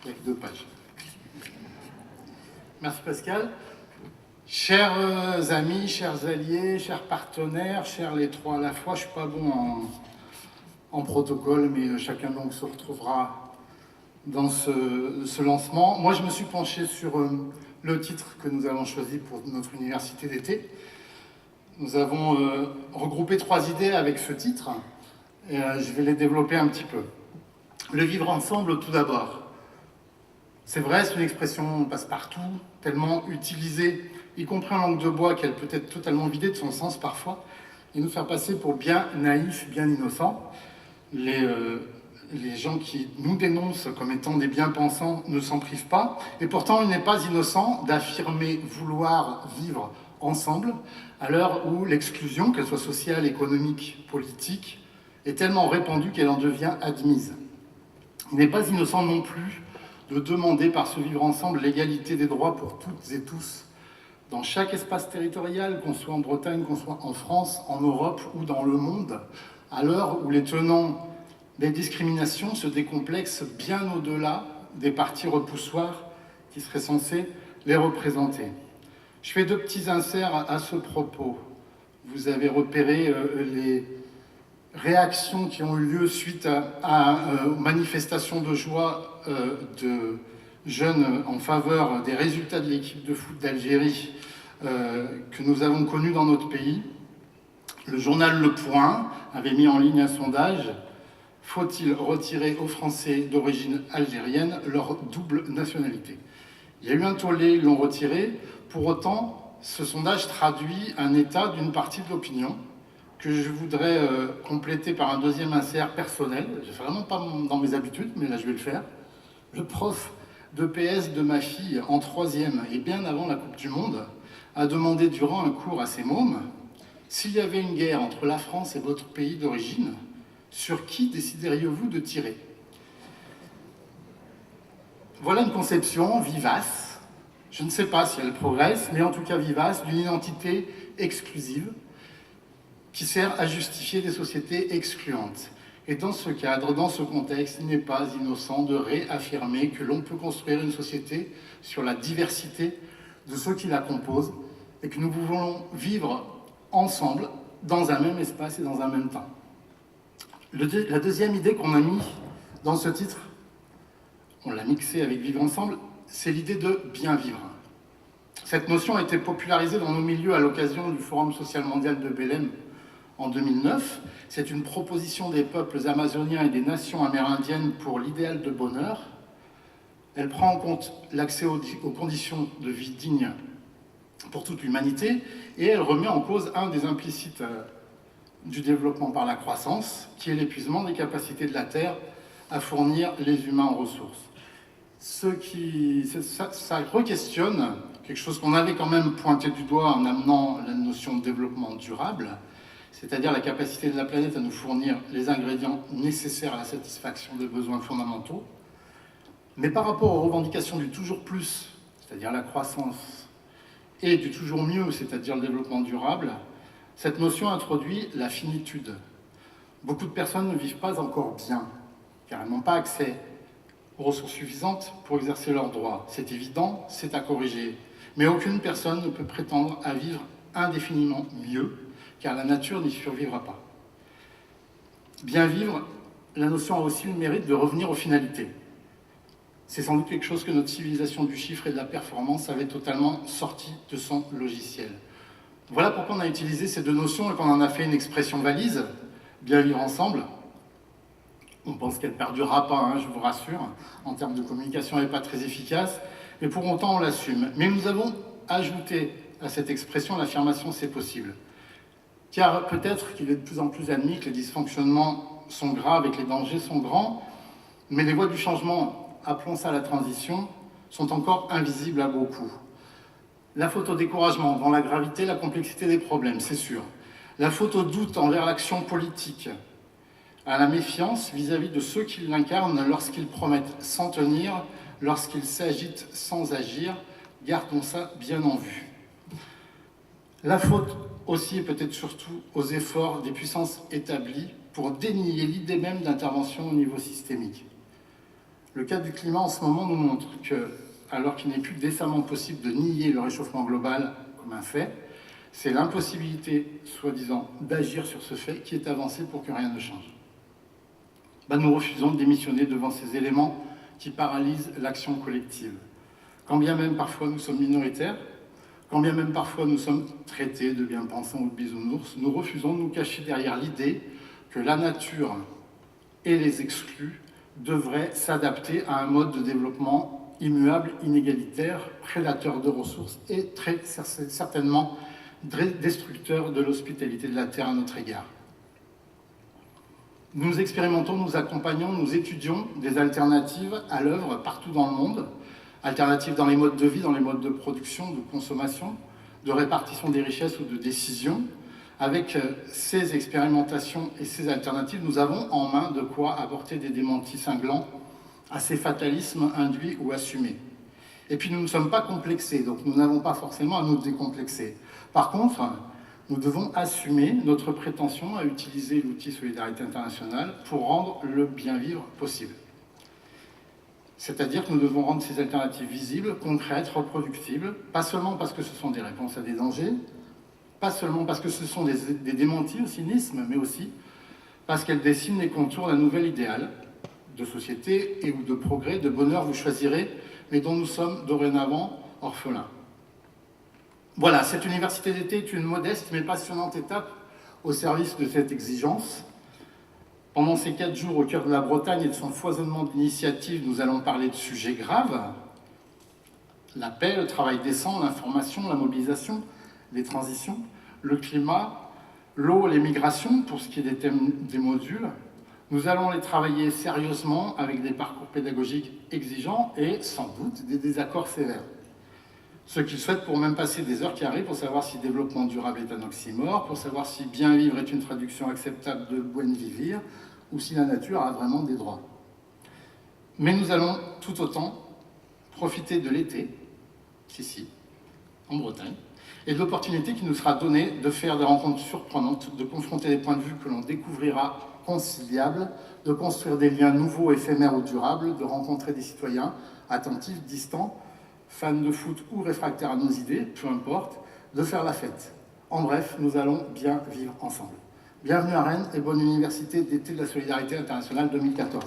Il n'y a que 2 pages. Merci Pascal. Chers amis, chers alliés, chers partenaires, chers les trois à la fois, je ne suis pas bon en protocole, mais chacun donc se retrouvera dans ce lancement. Moi, je me suis penché sur le titre que nous avons choisi pour notre université d'été. Nous avons regroupé 3 idées avec ce titre, et je vais les développer un petit peu. Le vivre ensemble, tout d'abord. C'est vrai, c'est une expression passe-partout, tellement utilisée, y compris en langue de bois, qu'elle peut être totalement vidée de son sens parfois, et nous faire passer pour bien naïfs, bien innocents. Les gens qui nous dénoncent comme étant des bien-pensants ne s'en privent pas, et pourtant il n'est pas innocent d'affirmer vouloir vivre ensemble, à l'heure où l'exclusion, qu'elle soit sociale, économique, politique, est tellement répandue qu'elle en devient admise. Il n'est pas innocent non plus de demander par ce vivre ensemble l'égalité des droits pour toutes et tous, dans chaque espace territorial, qu'on soit en Bretagne, qu'on soit en France, en Europe ou dans le monde, à l'heure où les tenants des discriminations se décomplexent bien au-delà des partis repoussoirs qui seraient censés les représenter. Je fais 2 petits inserts à ce propos. Vous avez repéré les réactions qui ont eu lieu suite aux manifestations de joie de jeunes en faveur des résultats de l'équipe de foot d'Algérie que nous avons connus dans notre pays. Le journal Le Point avait mis en ligne un sondage: faut-il retirer aux Français d'origine algérienne leur double nationalité? Il y a eu un tollé, ils l'ont retiré. Pour autant, ce sondage traduit un état d'une partie de l'opinion que je voudrais compléter par un 2e insert personnel. Je ne fais vraiment pas dans mes habitudes, mais là je vais le faire. Le prof de PS de ma fille en 3e, et bien avant la Coupe du Monde, a demandé durant un cours à ses mômes: s'il y avait une guerre entre la France et votre pays d'origine, sur qui décideriez-vous de tirer? Voilà une conception vivace, je ne sais pas si elle progresse, mais en tout cas vivace, d'une identité exclusive qui sert à justifier des sociétés excluantes. Et dans ce cadre, dans ce contexte, il n'est pas innocent de réaffirmer que l'on peut construire une société sur la diversité de ceux qui la composent et que nous pouvons vivre ensemble dans un même espace et dans un même temps. La 2e idée qu'on a mis dans ce titre, on l'a mixé avec Vivre ensemble, c'est l'idée de bien vivre. Cette notion a été popularisée dans nos milieux à l'occasion du Forum social mondial de Belém en 2009. C'est une proposition des peuples amazoniens et des nations amérindiennes pour l'idéal de bonheur. Elle prend en compte l'accès aux conditions de vie dignes pour toute l'humanité et elle remet en cause un des implicites du développement par la croissance, qui est l'épuisement des capacités de la Terre à fournir les humains en ressources. Ça re-questionne quelque chose qu'on avait quand même pointé du doigt en amenant la notion de développement durable, c'est-à-dire la capacité de la planète à nous fournir les ingrédients nécessaires à la satisfaction des besoins fondamentaux. Mais par rapport aux revendications du toujours plus, c'est-à-dire la croissance, et du toujours mieux, c'est-à-dire le développement durable, cette notion introduit la finitude. Beaucoup de personnes ne vivent pas encore bien, car elles n'ont pas accès aux ressources suffisantes pour exercer leurs droits. C'est évident, c'est à corriger. Mais aucune personne ne peut prétendre à vivre indéfiniment mieux, car la nature n'y survivra pas. Bien vivre, la notion a aussi le mérite de revenir aux finalités. C'est sans doute quelque chose que notre civilisation du chiffre et de la performance avait totalement sorti de son logiciel. Voilà pourquoi on a utilisé ces 2 notions et qu'on en a fait une expression valise, bien vivre ensemble. On pense qu'elle ne perdurera pas, je vous rassure. En termes de communication, elle n'est pas très efficace, mais pour autant, on l'assume. Mais nous avons ajouté à cette expression l'affirmation « c'est possible ». Car peut-être qu'il est de plus en plus admis que les dysfonctionnements sont graves et que les dangers sont grands, mais les voies du changement, appelons ça la transition, sont encore invisibles à beaucoup. La faute au découragement devant la gravité, la complexité des problèmes, c'est sûr. La faute au doute envers l'action politique, à la méfiance vis-à-vis de ceux qui l'incarnent lorsqu'ils promettent sans tenir, lorsqu'ils s'agitent sans agir. Gardons ça bien en vue. La faute aussi et peut-être surtout aux efforts des puissances établies pour dénier l'idée même d'intervention au niveau systémique. Le cas du climat en ce moment nous montre que, alors qu'il n'est plus décemment possible de nier le réchauffement global comme un fait, c'est l'impossibilité, soi-disant, d'agir sur ce fait qui est avancée pour que rien ne change. Nous refusons de démissionner devant ces éléments qui paralysent l'action collective. Quand bien même parfois nous sommes minoritaires, quand bien même parfois nous sommes traités de bien-pensants ou de bisounours, nous refusons de nous cacher derrière l'idée que la nature et les exclus devraient s'adapter à un mode de développement immuable, inégalitaire, prédateur de ressources et très certainement destructeur de l'hospitalité de la Terre à notre égard. Nous expérimentons, nous accompagnons, nous étudions des alternatives à l'œuvre partout dans le monde, alternatives dans les modes de vie, dans les modes de production, de consommation, de répartition des richesses ou de décision. Avec ces expérimentations et ces alternatives, nous avons en main de quoi apporter des démentis cinglants à ces fatalismes induits ou assumés. Et puis nous ne sommes pas complexés, donc nous n'avons pas forcément à nous décomplexer. Par contre, nous devons assumer notre prétention à utiliser l'outil Solidarité internationale pour rendre le bien-vivre possible. C'est-à-dire que nous devons rendre ces alternatives visibles, concrètes, reproductibles, pas seulement parce que ce sont des réponses à des dangers, pas seulement parce que ce sont des démentis au cynisme, mais aussi parce qu'elles dessinent les contours d'un nouvel idéal de société et ou de progrès, de bonheur, vous choisirez, mais dont nous sommes dorénavant orphelins. Voilà, cette université d'été est une modeste mais passionnante étape au service de cette exigence. Pendant ces 4 jours au cœur de la Bretagne et de son foisonnement d'initiatives, nous allons parler de sujets graves. La paix, le travail décent, l'information, la mobilisation, les transitions, le climat, l'eau, les migrations, pour ce qui est des thèmes des modules. Nous allons les travailler sérieusement avec des parcours pédagogiques exigeants et sans doute des désaccords sévères. Ceux qui le souhaitent pourront même passer des heures qui arrivent pour savoir si développement durable est un oxymore, pour savoir si bien vivre est une traduction acceptable de buen vivir, ou si la nature a vraiment des droits. Mais nous allons tout autant profiter de l'été, ici, en Bretagne, et de l'opportunité qui nous sera donnée de faire des rencontres surprenantes, de confronter des points de vue que l'on découvrira conciliables, de construire des liens nouveaux, éphémères ou durables, de rencontrer des citoyens attentifs, distants, fans de foot ou réfractaires à nos idées, peu importe, de faire la fête. En bref, nous allons bien vivre ensemble. Bienvenue à Rennes et bonne université d'été de la Solidarité internationale 2014.